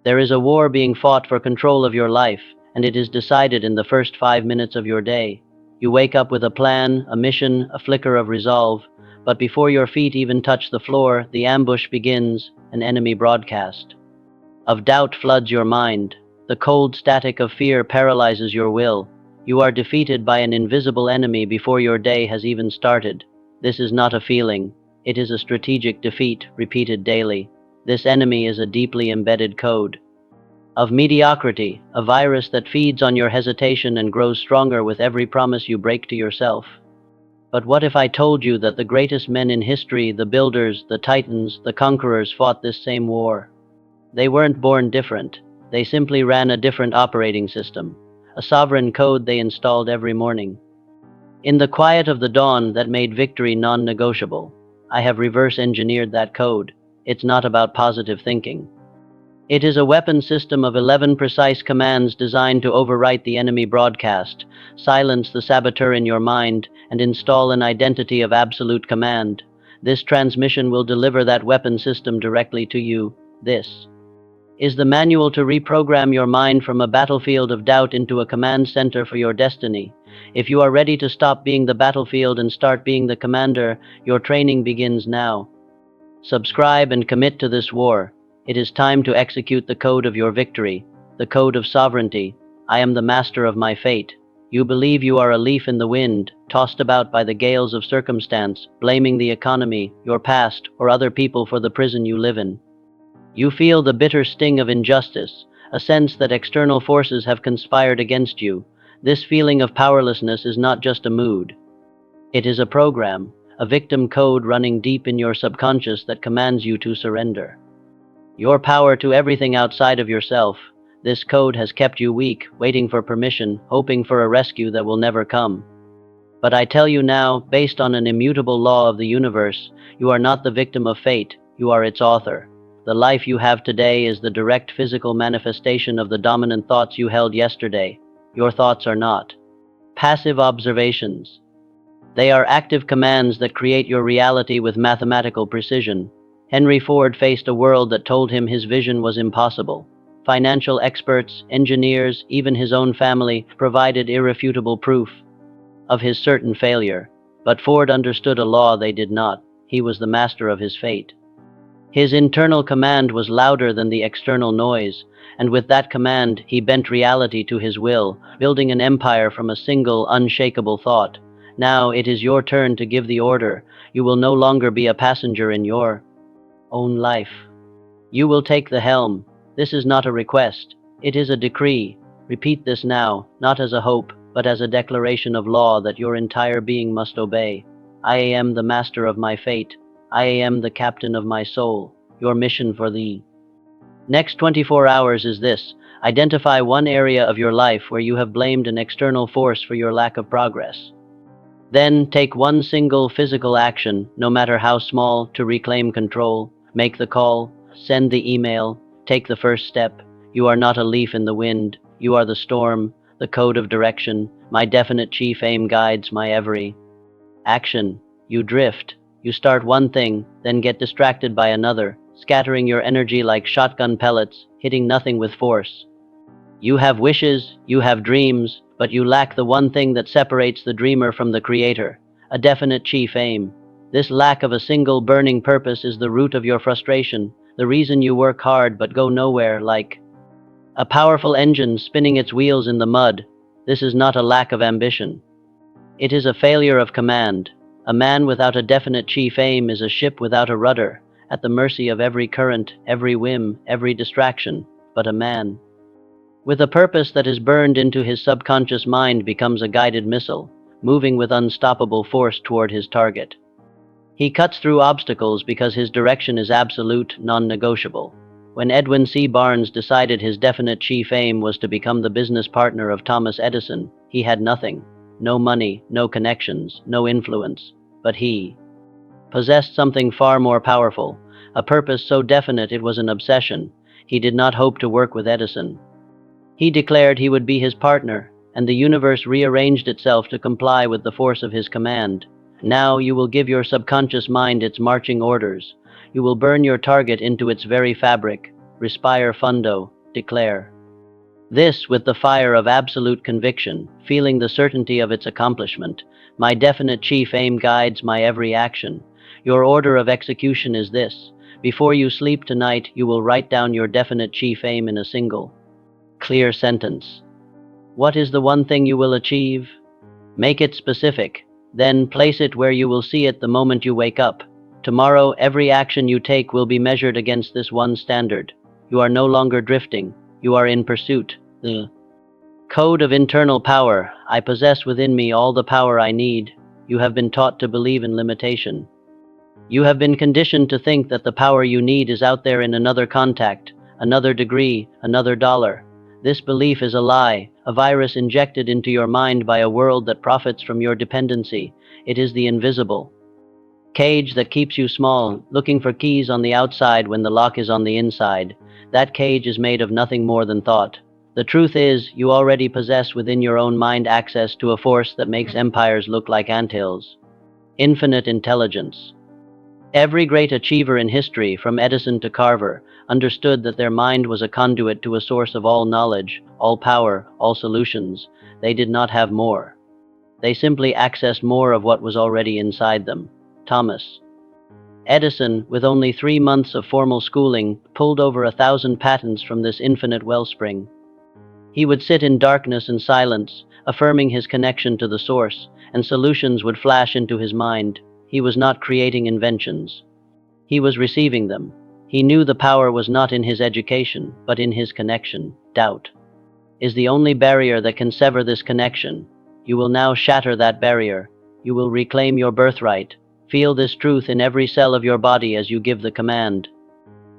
There is a war being fought for control of your life, and it is decided in the first 5 minutes of your day. You wake up with a plan, a mission, a flicker of resolve, but before your feet even touch the floor, the ambush begins, an enemy broadcast. Of doubt floods your mind. The cold static of fear paralyzes your will. You are defeated by an invisible enemy before your day has even started. This is not a feeling. It is a strategic defeat, repeated daily. This enemy is a deeply embedded code. Of mediocrity, a virus that feeds on your hesitation and grows stronger with every promise you break to yourself. But what if I told you that the greatest men in history, the builders, the titans, the conquerors, fought this same war? They weren't born different. They simply ran a different operating system, a sovereign code they installed every morning. In the quiet of the dawn that made victory non-negotiable, I have reverse-engineered that code. It's not about positive thinking. It is a weapon system of 11 precise commands designed to overwrite the enemy broadcast, silence the saboteur in your mind, and install an identity of absolute command. This transmission will deliver that weapon system directly to you. This is the manual to reprogram your mind from a battlefield of doubt into a command center for your destiny. If you are ready to stop being the battlefield and start being the commander, your training begins now. Subscribe and commit to this war. It is time to execute the code of your victory, the code of sovereignty. I am the master of my fate. You believe you are a leaf in the wind, tossed about by the gales of circumstance, blaming the economy, your past, or other people for the prison you live in. You feel the bitter sting of injustice, a sense that external forces have conspired against you. This feeling of powerlessness is not just a mood. It is a program, a victim code running deep in your subconscious that commands you to surrender your power to everything outside of yourself. This code has kept you weak, waiting for permission, hoping for a rescue that will never come. But I tell you now, based on an immutable law of the universe, you are not the victim of fate, you are its author. The life you have today is the direct physical manifestation of the dominant thoughts you held yesterday. Your thoughts are not passive observations. They are active commands that create your reality with mathematical precision. Henry Ford faced a world that told him his vision was impossible. Financial experts, engineers, even his own family provided irrefutable proof of his certain failure. But Ford understood a law they did not. He was the master of his fate. His internal command was louder than the external noise, and with that command he bent reality to his will, building an empire from a single, unshakable thought. Now it is your turn to give the order. You will no longer be a passenger in your own life. You will take the helm. This is not a request. It is a decree. Repeat this now, not as a hope, but as a declaration of law that your entire being must obey. I am the master of my fate. I am the captain of my soul. Your mission for the next 24 hours is this. Identify one area of your life where you have blamed an external force for your lack of progress. Then take one single physical action, no matter how small, to reclaim control. Make the call, send the email, take the first step. You are not a leaf in the wind. You are the storm, the code of direction. My definite chief aim guides my every action. You drift. You start one thing, then get distracted by another, scattering your energy like shotgun pellets, hitting nothing with force. You have wishes, you have dreams, but you lack the one thing that separates the dreamer from the creator, a definite chief aim. This lack of a single burning purpose is the root of your frustration, the reason you work hard but go nowhere, like a powerful engine spinning its wheels in the mud. This is not a lack of ambition. It is a failure of command. A man without a definite chief aim is a ship without a rudder, at the mercy of every current, every whim, every distraction. But a man with a purpose that is burned into his subconscious mind becomes a guided missile, moving with unstoppable force toward his target. He cuts through obstacles because his direction is absolute, non-negotiable. When Edwin C. Barnes decided his definite chief aim was to become the business partner of Thomas Edison, he had nothing. No money, no connections, no influence. But he possessed something far more powerful, a purpose so definite it was an obsession. He did not hope to work with Edison. He declared he would be his partner, and the universe rearranged itself to comply with the force of his command. Now you will give your subconscious mind its marching orders. You will burn your target into its very fabric. Respire fundo. declare. This with the fire of absolute conviction, feeling the certainty of its accomplishment. My definite chief aim guides my every action. Your order of execution is this. Before you sleep tonight, you will write down your definite chief aim in a single, clear sentence. What is the one thing you will achieve? Make it specific. Then place it where you will see it the moment you wake up. Tomorrow, every action you take will be measured against this one standard. You are no longer drifting. You are in pursuit. The code of internal power. I possess within me all the power I need. You have been taught to believe in limitation. You have been conditioned to think that the power you need is out there in another contact, another degree, another dollar. This belief is a lie, a virus injected into your mind by a world that profits from your dependency. It is the invisible cage that keeps you small, looking for keys on the outside when the lock is on the inside. That cage is made of nothing more than thought. The truth is, you already possess within your own mind access to a force that makes empires look like anthills. Infinite intelligence. Every great achiever in history, from Edison to Carver, understood that their mind was a conduit to a source of all knowledge, all power, all solutions. They did not have more. They simply accessed more of what was already inside them. Thomas Edison, with only 3 months of formal schooling, pulled over 1,000 patents from this infinite wellspring. He would sit in darkness and silence, affirming his connection to the source, and solutions would flash into his mind. He was not creating inventions. He was receiving them. He knew the power was not in his education, but in his connection. Doubt is the only barrier that can sever this connection. You will now shatter that barrier. You will reclaim your birthright. Feel this truth in every cell of your body as you give the command.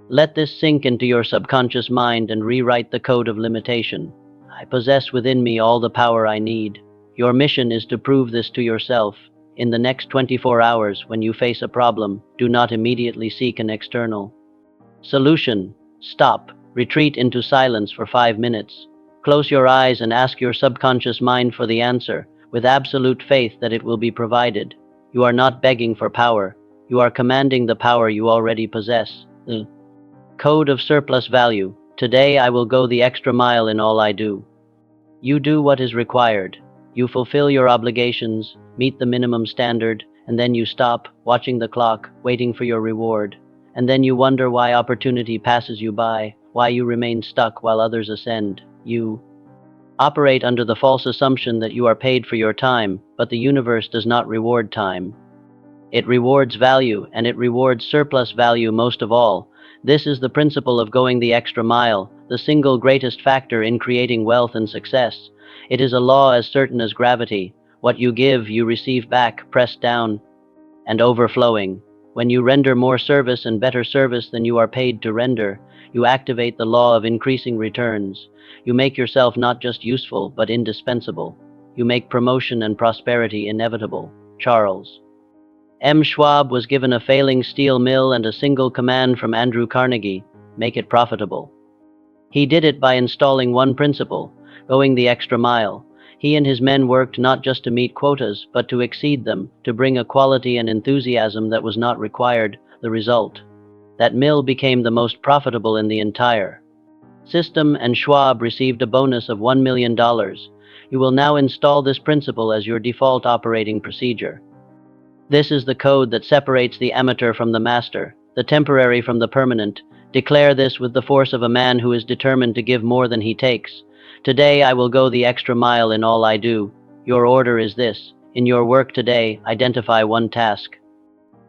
Let this sink into your subconscious mind and rewrite the code of limitation. I possess within me all the power I need. Your mission is to prove this to yourself. In the next 24 hours, when you face a problem, do not immediately seek an external solution. Stop. Retreat into silence for 5 minutes. Close your eyes and ask your subconscious mind for the answer, with absolute faith that it will be provided. You are not begging for power. You are commanding the power you already possess. The code of surplus value. Today I will go the extra mile in all I do. You do what is required. You fulfill your obligations, meet the minimum standard, and then you stop, watching the clock, waiting for your reward. And then you wonder why opportunity passes you by, why you remain stuck while others ascend. You operate under the false assumption that you are paid for your time, but the universe does not reward time. It rewards value, and it rewards surplus value most of all. This is the principle of going the extra mile, the single greatest factor in creating wealth and success. It is a law as certain as gravity. What you give, you receive back, pressed down and overflowing. When you render more service and better service than you are paid to render, you activate the law of increasing returns. You make yourself not just useful, but indispensable. You make promotion and prosperity inevitable. Charles M. Schwab was given a failing steel mill and a single command from Andrew Carnegie: make it profitable. He did it by installing one principle: going the extra mile. He and his men worked not just to meet quotas, but to exceed them, to bring a quality and enthusiasm that was not required. The result: that mill became the most profitable in the entire system, and Schwab received a bonus of $1 million. You will now install this principle as your default operating procedure. This is the code that separates the amateur from the master, the temporary from the permanent. Declare this with the force of a man who is determined to give more than he takes. Today I will go the extra mile in all I do. Your order is this: in your work today, identify one task.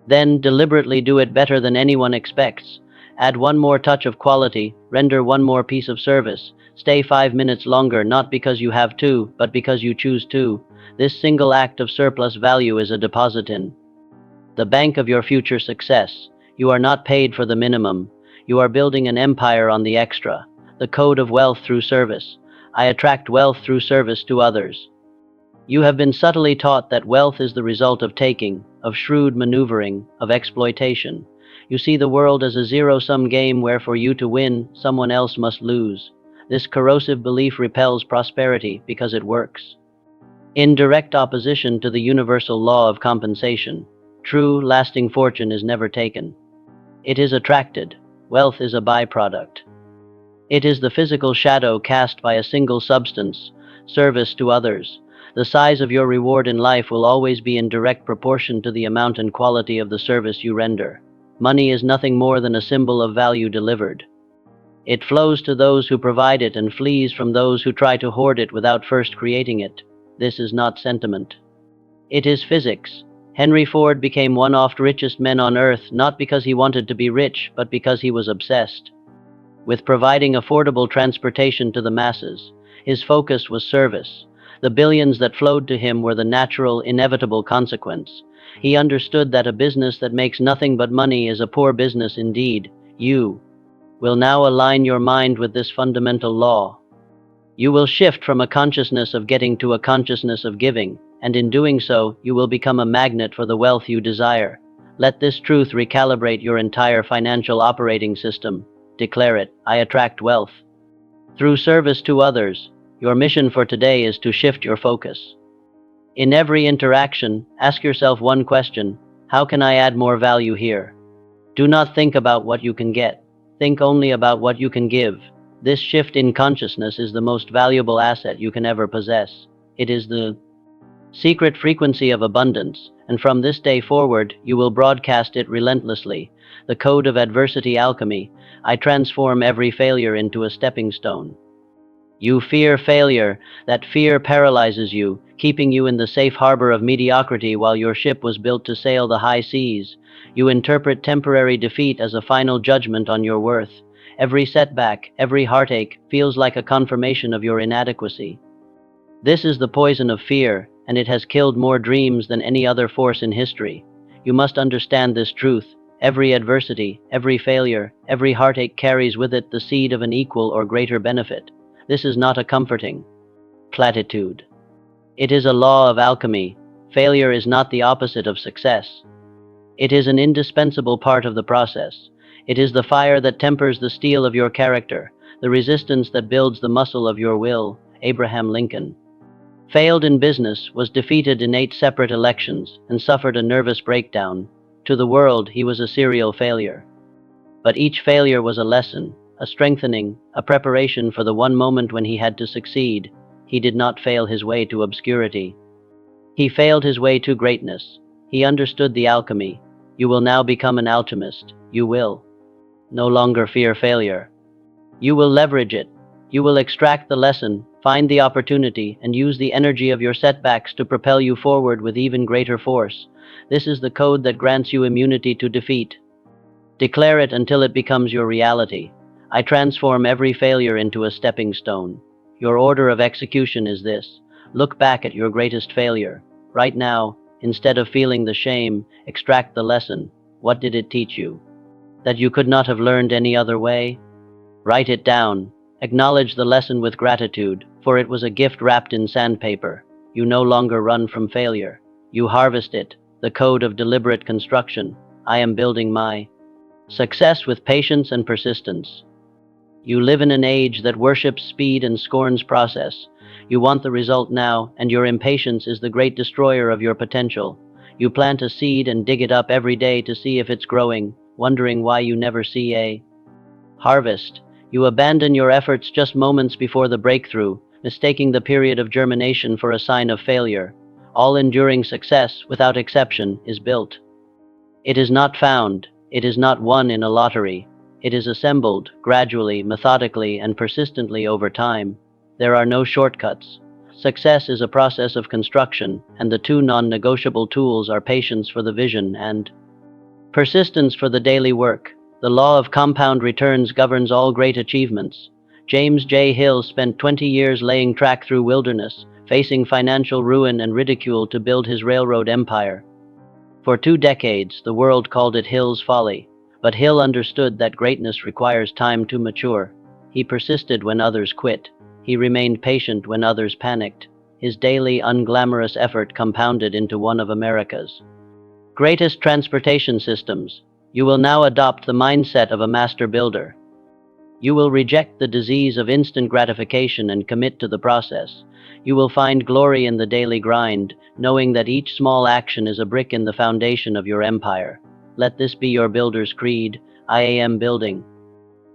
Then deliberately do it better than anyone expects. Add one more touch of quality, render one more piece of service. Stay 5 minutes longer, not because you have to, but because you choose to. This single act of surplus value is a deposit in the bank of your future success. You are not paid for the minimum. You are building an empire on the extra. The code of wealth through service. I attract wealth through service to others. You have been subtly taught that wealth is the result of taking, of shrewd maneuvering, of exploitation. You see the world as a zero-sum game where for you to win, someone else must lose. This corrosive belief repels prosperity because it works in direct opposition to the universal law of compensation. True, lasting fortune is never taken. It is attracted. Wealth is a byproduct. It is the physical shadow cast by a single substance, service to others. The size of your reward in life will always be in direct proportion to the amount and quality of the service you render. Money is nothing more than a symbol of value delivered. It flows to those who provide it and flees from those who try to hoard it without first creating it. This is not sentiment. It is physics. Henry Ford became one of the richest men on earth not because he wanted to be rich, but because he was obsessed with providing affordable transportation to the masses. His focus was service. The billions that flowed to him were the natural, inevitable consequence. He understood that a business that makes nothing but money is a poor business indeed. You will now align your mind with this fundamental law. You will shift from a consciousness of getting to a consciousness of giving, and in doing so, you will become a magnet for the wealth you desire. Let this truth recalibrate your entire financial operating system. Declare it, I attract wealth. Through service to others, your mission for today is to shift your focus. In every interaction, ask yourself one question: how can I add more value here? Do not think about what you can get. Think only about what you can give. This shift in consciousness is the most valuable asset you can ever possess. It is the secret frequency of abundance, and from this day forward, you will broadcast it relentlessly. The code of adversity alchemy. I transform every failure into a stepping stone. You fear failure. That fear paralyzes you, keeping you in the safe harbor of mediocrity while your ship was built to sail the high seas. You interpret temporary defeat as a final judgment on your worth. Every setback, every heartache, feels like a confirmation of your inadequacy. This is the poison of fear, and it has killed more dreams than any other force in history. You must understand this truth. Every adversity, every failure, every heartache carries with it the seed of an equal or greater benefit. This is not a comforting platitude. It is a law of alchemy. Failure is not the opposite of success. It is an indispensable part of the process. It is the fire that tempers the steel of your character, the resistance that builds the muscle of your will. Abraham Lincoln failed in business, was defeated in 8 separate elections, and suffered a nervous breakdown. To the world, he was a serial failure. But each failure was a lesson, a strengthening, a preparation for the one moment when he had to succeed. He did not fail his way to obscurity. He failed his way to greatness. He understood the alchemy. You will now become an alchemist. You will no longer fear failure. You will leverage it. You will extract the lesson, find the opportunity, and use the energy of your setbacks to propel you forward with even greater force. This is the code that grants you immunity to defeat. Declare it until it becomes your reality. I transform every failure into a stepping stone. Your order of execution is this: look back at your greatest failure. Right now, instead of feeling the shame, extract the lesson. What did it teach you? That you could not have learned any other way? Write it down. Acknowledge the lesson with gratitude, for it was a gift wrapped in sandpaper. You no longer run from failure. You harvest it, the code of deliberate construction. I am building my success with patience and persistence. You live in an age that worships speed and scorns process. You want the result now, and your impatience is the great destroyer of your potential. You plant a seed and dig it up every day to see if it's growing, wondering why you never see a harvest. You abandon your efforts just moments before the breakthrough, mistaking the period of germination for a sign of failure. All enduring success, without exception, is built. It is not found. It is not won in a lottery. It is assembled, gradually, methodically, and persistently over time. There are no shortcuts. Success is a process of construction, and the 2 non-negotiable tools are patience for the vision and persistence for the daily work. The law of compound returns governs all great achievements. James J. Hill spent 20 years laying track through wilderness, facing financial ruin and ridicule to build his railroad empire. For 2 decades, the world called it Hill's folly, but Hill understood that greatness requires time to mature. He persisted when others quit. He remained patient when others panicked. His daily, unglamorous effort compounded into one of America's greatest transportation systems. You will now adopt the mindset of a master builder. You will reject the disease of instant gratification and commit to the process. You will find glory in the daily grind, knowing that each small action is a brick in the foundation of your empire. Let this be your builder's creed. I am building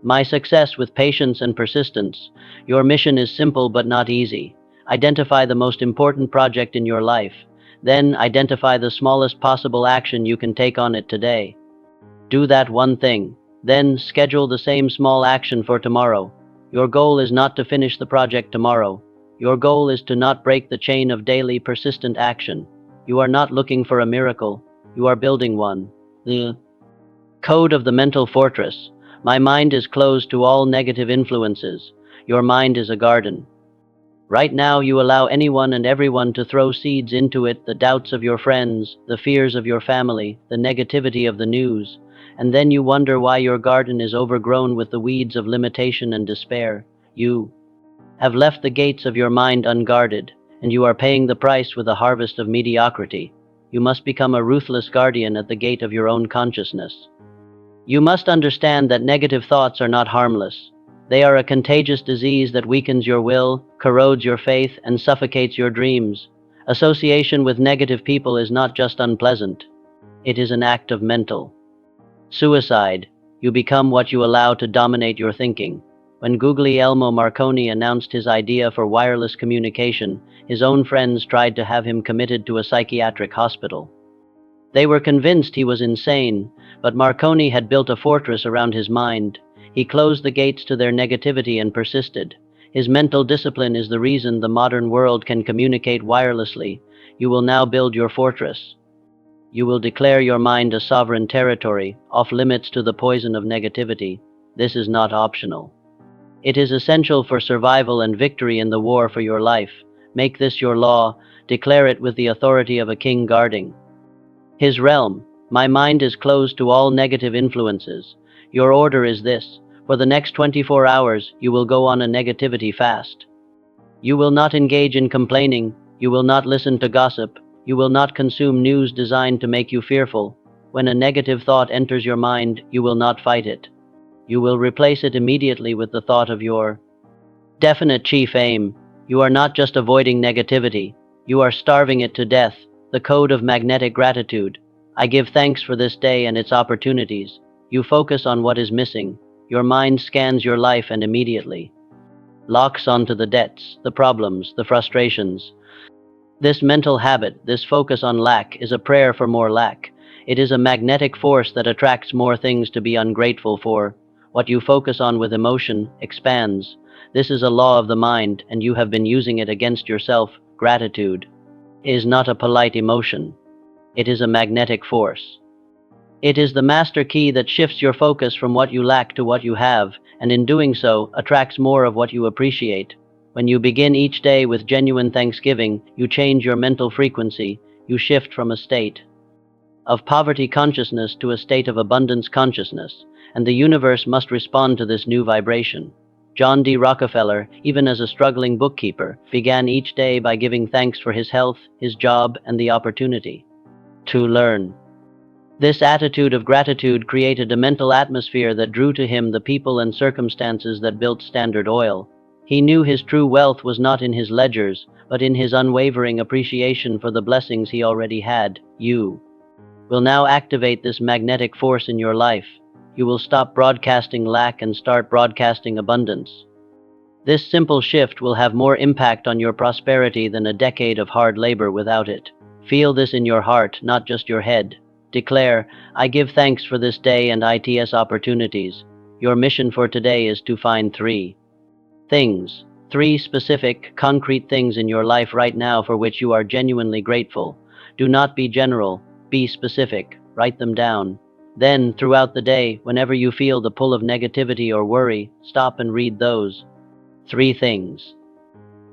My success with patience and persistence. Your mission is simple but not easy. Identify the most important project in your life. Then identify the smallest possible action you can take on it today. Do that one thing. Then schedule the same small action for tomorrow. Your goal is not to finish the project tomorrow. Your goal is to not break the chain of daily persistent action. You are not looking for a miracle. You are building one. The code of the mental fortress. My mind is closed to all negative influences. Your mind is a garden. Right now you allow anyone and everyone to throw seeds into it, the doubts of your friends, the fears of your family, the negativity of the news, and then you wonder why your garden is overgrown with the weeds of limitation and despair. You have left the gates of your mind unguarded, and you are paying the price with a harvest of mediocrity. You must become a ruthless guardian at the gate of your own consciousness. You must understand that negative thoughts are not harmless. They are a contagious disease that weakens your will, corrodes your faith, and suffocates your dreams. Association with negative people is not just unpleasant. It is an act of mental suicide. You become what you allow to dominate your thinking. When Guglielmo Marconi announced his idea for wireless communication, his own friends tried to have him committed to a psychiatric hospital. They were convinced he was insane, but Marconi had built a fortress around his mind. He closed the gates to their negativity and persisted. His mental discipline is the reason the modern world can communicate wirelessly. You will now build your fortress. You will declare your mind a sovereign territory, off limits to the poison of negativity. This is not optional. It is essential for survival and victory in the war for your life. Make this your law. Declare it with the authority of a king guarding his realm. My mind is closed to all negative influences. Your order is this. For the next 24 hours, you will go on a negativity fast. You will not engage in complaining. You will not listen to gossip. You will not consume news designed to make you fearful. When a negative thought enters your mind, you will not fight it. You will replace it immediately with the thought of your definite chief aim. You are not just avoiding negativity. You are starving it to death. The code of magnetic gratitude. I give thanks for this day and its opportunities. You focus on what is missing. Your mind scans your life and immediately locks onto the debts, the problems, the frustrations. This mental habit, this focus on lack, is a prayer for more lack. It is a magnetic force that attracts more things to be ungrateful for. What you focus on with emotion expands. This is a law of the mind, and you have been using it against yourself. Gratitude is not a polite emotion. It is a magnetic force. It is the master key that shifts your focus from what you lack to what you have, and in doing so, attracts more of what you appreciate. When you begin each day with genuine thanksgiving, you change your mental frequency. You shift from a state of poverty consciousness to a state of abundance consciousness, and the universe must respond to this new vibration. John D. Rockefeller, even as a struggling bookkeeper, began each day by giving thanks for his health, his job, and the opportunity to learn. This attitude of gratitude created a mental atmosphere that drew to him the people and circumstances that built Standard Oil. He knew his true wealth was not in his ledgers, but in his unwavering appreciation for the blessings he already had. You will now activate this magnetic force in your life. You will stop broadcasting lack and start broadcasting abundance. This simple shift will have more impact on your prosperity than a decade of hard labor without it. Feel this in your heart, not just your head. Declare, I give thanks for this day and its opportunities. Your mission for today is to find three specific, concrete things in your life right now for which you are genuinely grateful. Do not be general, be specific. Write them down. Then, throughout the day, whenever you feel the pull of negativity or worry, stop and read those 3 things.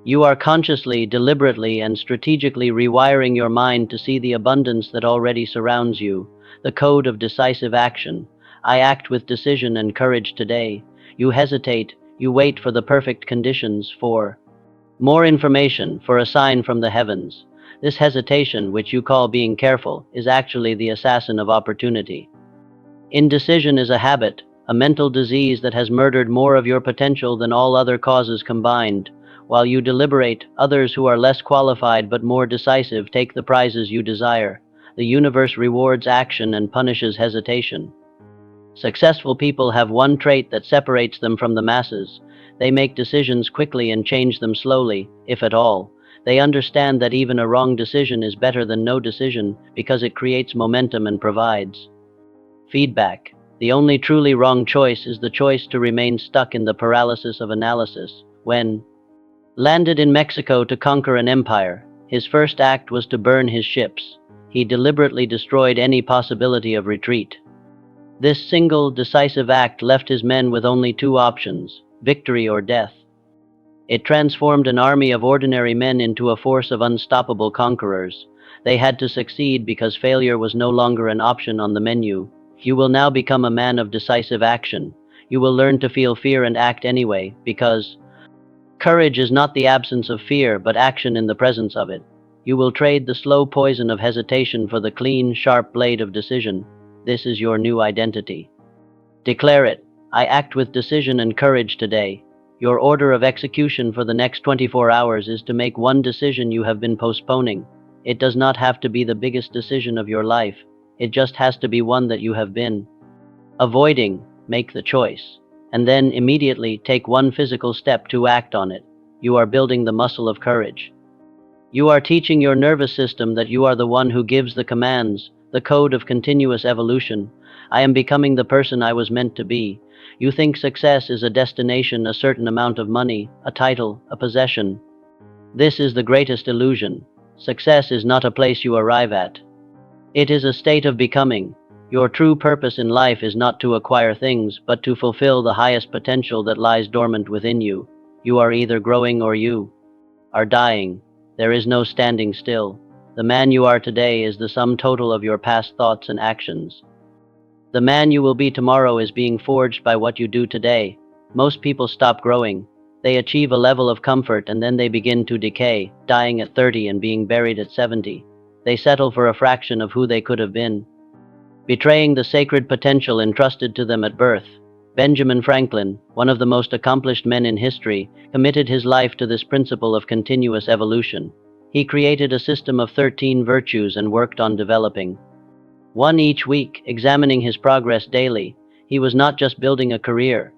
You are consciously, deliberately, and strategically rewiring your mind to see the abundance that already surrounds you. The code of decisive action. I act with decision and courage today. You hesitate, you wait for the perfect conditions for more information, for a sign from the heavens. This hesitation, which you call being careful, is actually the assassin of opportunity. Indecision is a habit, a mental disease that has murdered more of your potential than all other causes combined. While you deliberate, others who are less qualified but more decisive take the prizes you desire. The universe rewards action and punishes hesitation. Successful people have one trait that separates them from the masses. They make decisions quickly and change them slowly, if at all. They understand that even a wrong decision is better than no decision because it creates momentum and provides feedback. The only truly wrong choice is the choice to remain stuck in the paralysis of analysis. When landed in Mexico to conquer an empire, his first act was to burn his ships. He deliberately destroyed any possibility of retreat. This single, decisive act left his men with only two options: victory or death. It transformed an army of ordinary men into a force of unstoppable conquerors. They had to succeed because failure was no longer an option on the menu. You will now become a man of decisive action. You will learn to feel fear and act anyway, because courage is not the absence of fear, but action in the presence of it. You will trade the slow poison of hesitation for the clean, sharp blade of decision. This is your new identity. Declare it. I act with decision and courage today. Your order of execution for the next 24 hours is to make one decision you have been postponing. It does not have to be the biggest decision of your life. It just has to be one that you have been avoiding. Make the choice, and then immediately take one physical step to act on it. You are building the muscle of courage. You are teaching your nervous system that you are the one who gives the commands, the code of continuous evolution. I am becoming the person I was meant to be. You think success is a destination, a certain amount of money, a title, a possession. This is the greatest illusion. Success is not a place you arrive at. It is a state of becoming. Your true purpose in life is not to acquire things, but to fulfill the highest potential that lies dormant within you. You are either growing or you are dying. There is no standing still. The man you are today is the sum total of your past thoughts and actions. The man you will be tomorrow is being forged by what you do today. Most people stop growing. They achieve a level of comfort and then they begin to decay, dying at 30 and being buried at 70. They settle for a fraction of who they could have been, betraying the sacred potential entrusted to them at birth. Benjamin Franklin, one of the most accomplished men in history, committed his life to this principle of continuous evolution. He created a system of 13 virtues and worked on developing one each week, examining his progress daily. He was not just building a career.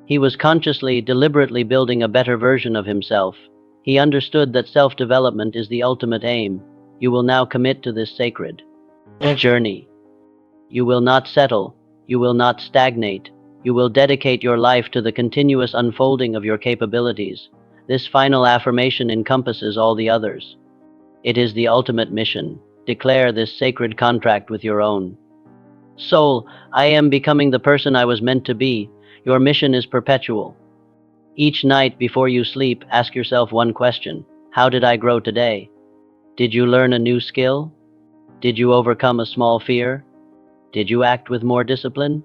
He was consciously, deliberately building a better version of himself. He understood that self-development is the ultimate aim. You will now commit to this sacred journey. You will not settle. You will not stagnate. You will dedicate your life to the continuous unfolding of your capabilities. This final affirmation encompasses all the others. It is the ultimate mission. Declare this sacred contract with your own soul. I am becoming the person I was meant to be. Your mission is perpetual. Each night before you sleep, ask yourself one question. How did I grow today? Did you learn a new skill? Did you overcome a small fear? Did you act with more discipline?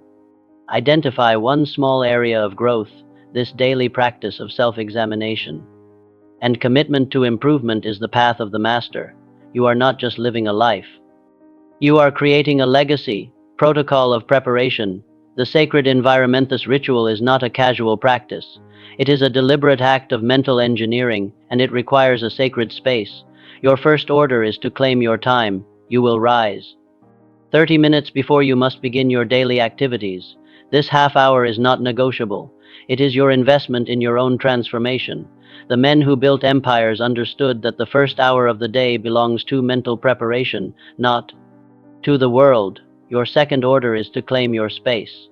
Identify one small area of growth. This daily practice of self-examination and commitment to improvement is the path of the master. You are not just living a life. You are creating a legacy. Protocol of preparation. The sacred environmentus ritual is not a casual practice. It is a deliberate act of mental engineering, and it requires a sacred space. Your first order is to claim your time. You will rise 30 minutes before you must begin your daily activities. This half hour is not negotiable. It is your investment in your own transformation. The men who built empires understood that the first hour of the day belongs to mental preparation, not to the world. Your second order is to claim your space.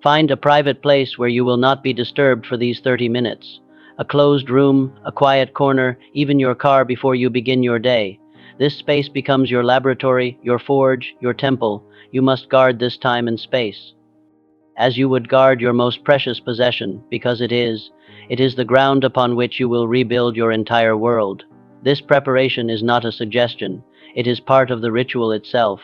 Find a private place where you will not be disturbed for these 30 minutes. A closed room, a quiet corner, even your car before you begin your day. This space becomes your laboratory, your forge, your temple. You must guard this time and space as you would guard your most precious possession, because it is the ground upon which you will rebuild your entire world. This preparation is not a suggestion. It is part of the ritual itself.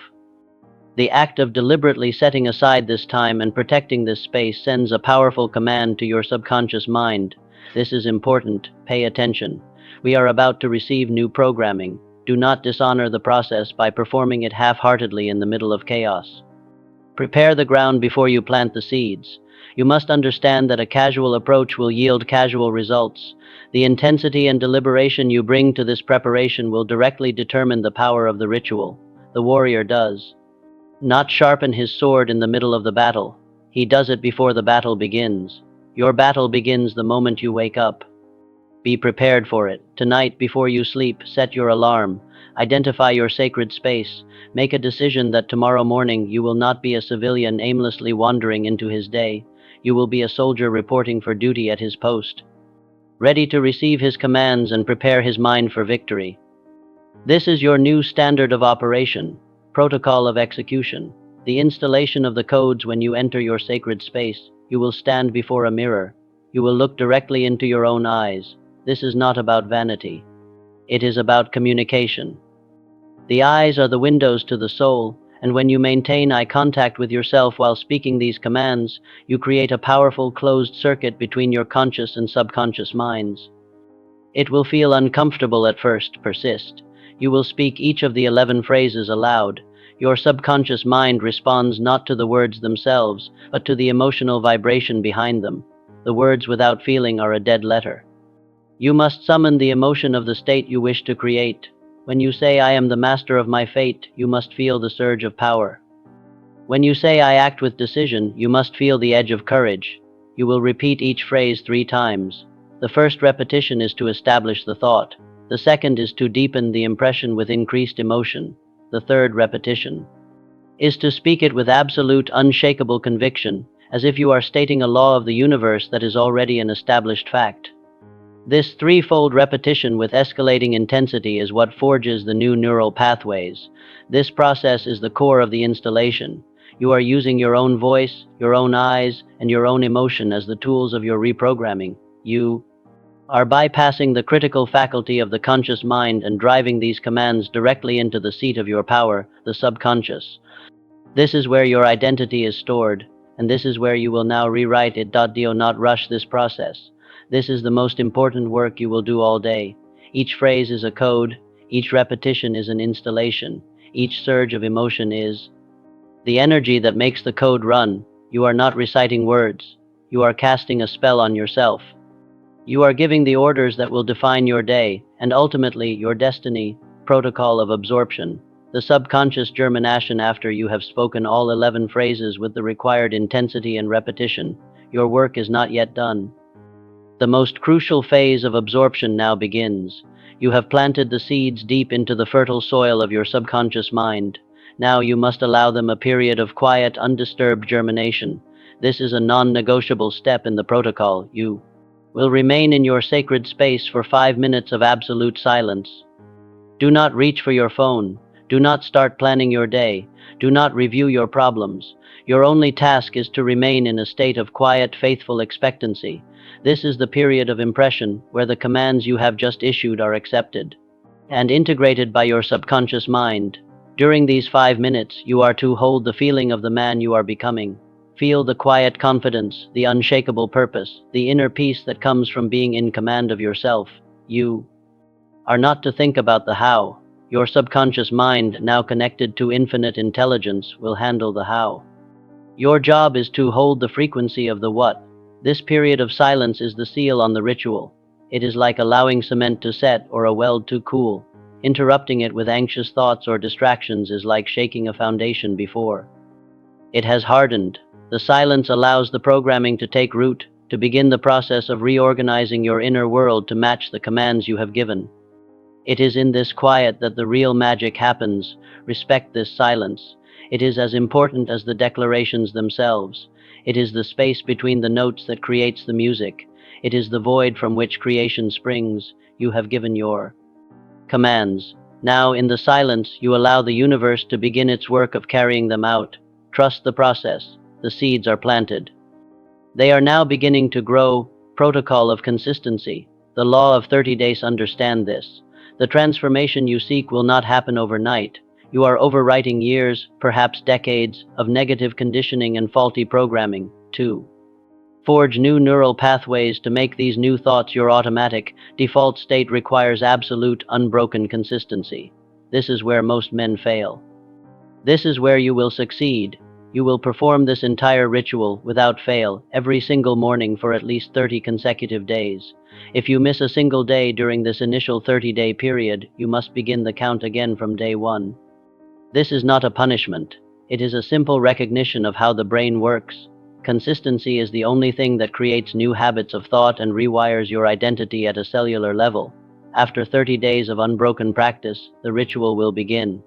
The act of deliberately setting aside this time and protecting this space sends a powerful command to your subconscious mind. This is important. Pay attention. We are about to receive new programming. Do not dishonor the process by performing it half-heartedly in the middle of chaos. Prepare the ground before you plant the seeds. You must understand that a casual approach will yield casual results. The intensity and deliberation you bring to this preparation will directly determine the power of the ritual. The warrior does not sharpen his sword in the middle of the battle. He does it before the battle begins. Your battle begins the moment you wake up. Be prepared for it. Tonight, before you sleep, set your alarm. Identify your sacred space. Make a decision that tomorrow morning you will not be a civilian aimlessly wandering into his day. You will be a soldier reporting for duty at his post, ready to receive his commands and prepare his mind for victory. This is your new standard of operation, protocol of execution, the installation of the codes. When you enter your sacred space, you will stand before a mirror. You will look directly into your own eyes. This is not about vanity. It is about communication. The eyes are the windows to the soul, and when you maintain eye contact with yourself while speaking these commands, you create a powerful closed circuit between your conscious and subconscious minds. It will feel uncomfortable at first. Persist. You will speak each of the 11 phrases aloud. Your subconscious mind responds not to the words themselves, but to the emotional vibration behind them. The words without feeling are a dead letter. You must summon the emotion of the state you wish to create. When you say, "I am the master of my fate," you must feel the surge of power. When you say, "I act with decision," you must feel the edge of courage. You will repeat each phrase 3 times. The first repetition is to establish the thought. The second is to deepen the impression with increased emotion. The third repetition is to speak it with absolute, unshakable conviction, as if you are stating a law of the universe that is already an established fact. This threefold repetition with escalating intensity is what forges the new neural pathways. This process is the core of the installation. You are using your own voice, your own eyes, and your own emotion as the tools of your reprogramming. You are bypassing the critical faculty of the conscious mind and driving these commands directly into the seat of your power, the subconscious. This is where your identity is stored, and this is where you will now rewrite it. Do not rush this process. This is the most important work you will do all day. Each phrase is a code, each repetition is an installation, each surge of emotion is the energy that makes the code run. You are not reciting words, you are casting a spell on yourself. You are giving the orders that will define your day, and ultimately your destiny. Protocol of absorption. The subconscious germination. After you have spoken all 11 phrases with the required intensity and repetition, your work is not yet done. The most crucial phase of absorption now begins. You have planted the seeds deep into the fertile soil of your subconscious mind. Now you must allow them a period of quiet, undisturbed germination. This is a non-negotiable step in the protocol. You will remain in your sacred space for 5 minutes of absolute silence. Do not reach for your phone. Do not start planning your day. Do not review your problems. Your only task is to remain in a state of quiet, faithful expectancy. This is the period of impression where the commands you have just issued are accepted and integrated by your subconscious mind. During these 5 minutes, you are to hold the feeling of the man you are becoming. Feel the quiet confidence, the unshakable purpose, the inner peace that comes from being in command of yourself. You are not to think about the how. Your subconscious mind, now connected to infinite intelligence, will handle the how. Your job is to hold the frequency of the what. This period of silence is the seal on the ritual. It is like allowing cement to set or a well to cool. Interrupting it with anxious thoughts or distractions is like shaking a foundation before it has hardened. The silence allows the programming to take root, to begin the process of reorganizing your inner world to match the commands you have given. It is in this quiet that the real magic happens. Respect this silence. It is as important as the declarations themselves. It is the space between the notes that creates the music. It is the void from which creation springs. You have given your commands. Now, in the silence, you allow the universe to begin its work of carrying them out. Trust the process. The seeds are planted. They are now beginning to grow. Protocol of consistency. The law of 30 days. Understand this. The transformation you seek will not happen overnight. You are overwriting years, perhaps decades, of negative conditioning and faulty programming. 2. Forge new neural pathways to make these new thoughts your automatic, default state requires absolute, unbroken consistency. This is where most men fail. This is where you will succeed. You will perform this entire ritual without fail every single morning for at least 30 consecutive days. If you miss a single day during this initial 30-day period, you must begin the count again from day 1. This is not a punishment. It is a simple recognition of how the brain works. Consistency is the only thing that creates new habits of thought and rewires your identity at a cellular level. After 30 days of unbroken practice, the ritual will begin.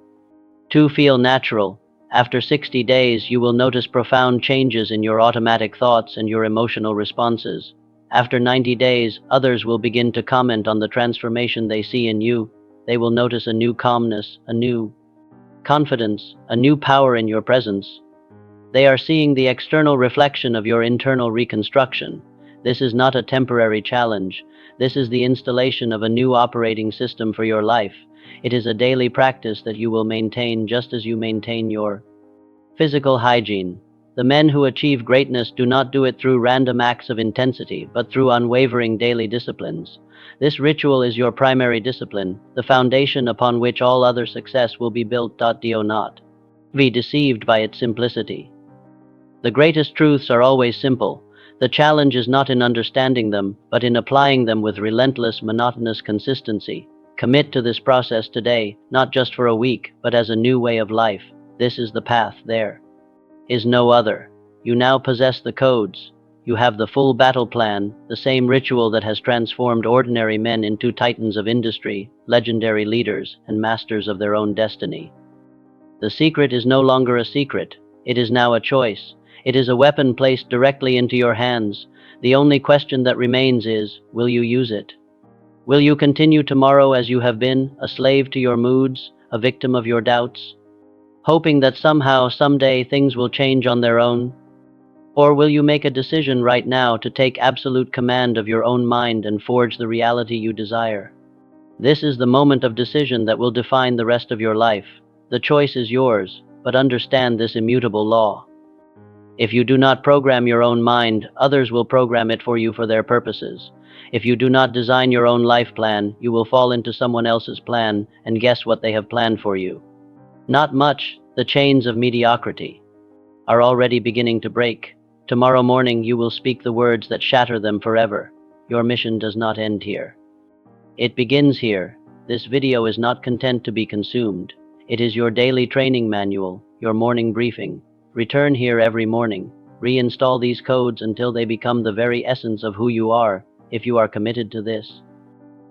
2. Feel natural. After 60 days, you will notice profound changes in your automatic thoughts and your emotional responses. After 90 days, others will begin to comment on the transformation they see in you. They will notice a new calmness, a new confidence, a new power in your presence. They are seeing the external reflection of your internal reconstruction. This is not a temporary challenge. This is the installation of a new operating system for your life. It is a daily practice that you will maintain just as you maintain your physical hygiene. The men who achieve greatness do not do it through random acts of intensity, but through unwavering daily disciplines. This ritual is your primary discipline, the foundation upon which all other success will be built. Do not be deceived by its simplicity. The greatest truths are always simple. The challenge is not in understanding them, but in applying them with relentless, monotonous consistency. Commit to this process today, not just for a week, but as a new way of life. This is the path. There is no other. You now possess the codes. You have the full battle plan, the same ritual that has transformed ordinary men into titans of industry, legendary leaders, and masters of their own destiny. The secret is no longer a secret. It is now a choice. It is a weapon placed directly into your hands. The only question that remains is, will you use it? Will you continue tomorrow as you have been, a slave to your moods, a victim of your doubts, hoping that somehow, someday, things will change on their own? Or will you make a decision right now to take absolute command of your own mind and forge the reality you desire? This is the moment of decision that will define the rest of your life. The choice is yours, but understand this immutable law. If you do not program your own mind, others will program it for you for their purposes. If you do not design your own life plan, you will fall into someone else's plan, and guess what they have planned for you? Not much. The chains of mediocrity are already beginning to break. Tomorrow morning you will speak the words that shatter them forever. Your mission does not end here. It begins here. This video is not content to be consumed. It is your daily training manual, your morning briefing. Return here every morning. Reinstall these codes until they become the very essence of who you are, if you are committed to this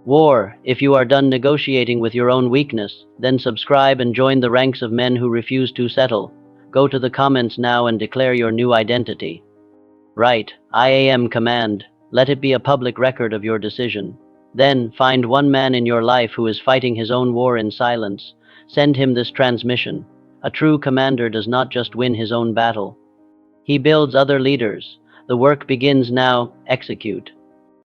war. If you are done negotiating with your own weakness, then subscribe and join the ranks of men who refuse to settle. Go to the comments now and declare your new identity. Write, I am command. Let it be a public record of your decision. Then, find one man in your life who is fighting his own war in silence. Send him this transmission. A true commander does not just win his own battle. He builds other leaders. The work begins now. Execute.